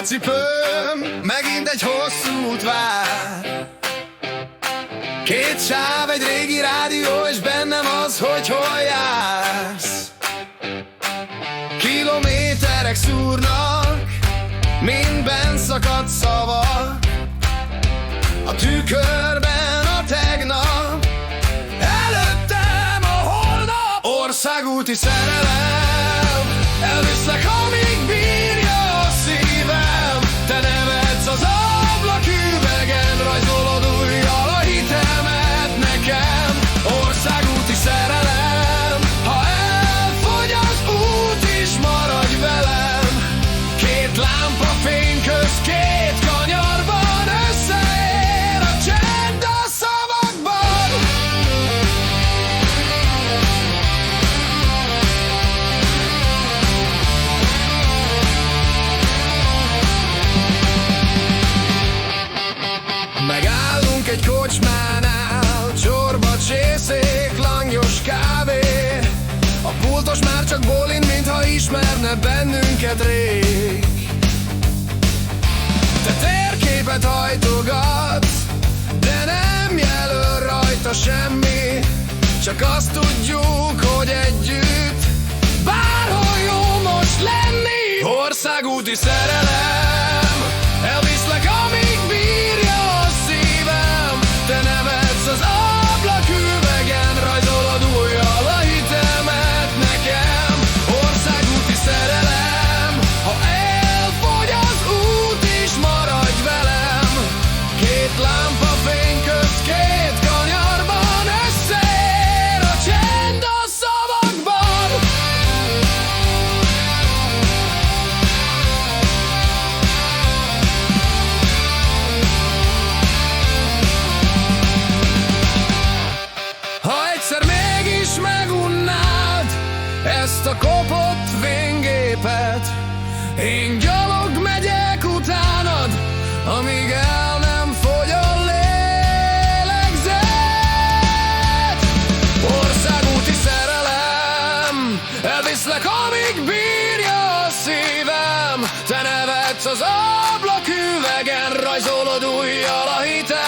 cipőm, megint egy hosszú út vár. Két sáv, egy régi rádió, és bennem az, hogy hol jársz. Kilométerek szúrnak, mint benszakadt szavak. A tükörben a tegnap, előttem a holnap. Országúti szerelem, elviszlek, amíg bírja a szívem. Te nevetsz az ablaküvegen, rajzolod ujjal a hitemet nekem. Országúti szerelem, ha elfogy az út is, maradj velem. Két lámpafény közt, két kanyarban, összeér a csend a szavakban. Megállunk egy kocsmánál, csorba csészék, langyos kávé. A pultos már csak bólint, mintha ismerne bennünket rég. Te térképet hajtogatsz, de nem jelöl rajta semmi. Csak azt tudjuk, hogy együtt bárhol jó most lenni. Országúti szerelem, elviszlek, amíg bírja a szívem. Te nevetsz az ablaküvegen, rajzolod ujjal a hitemet nekem. Országúti szerelem, ha elfogy az út is, maradj velem. Két lámpafény közt, két kanyarban, összeér a csend a szavakban. Ha egyszer mégis megunnád ezt a kopott véngépet, én gyalog megyek utánad, amíg el nem fogy a lélegzet. Országúti szerelem, elviszlek, amíg bírja a szívem. Te nevetsz az ablaküvegen, rajzolod ujjal a hitem.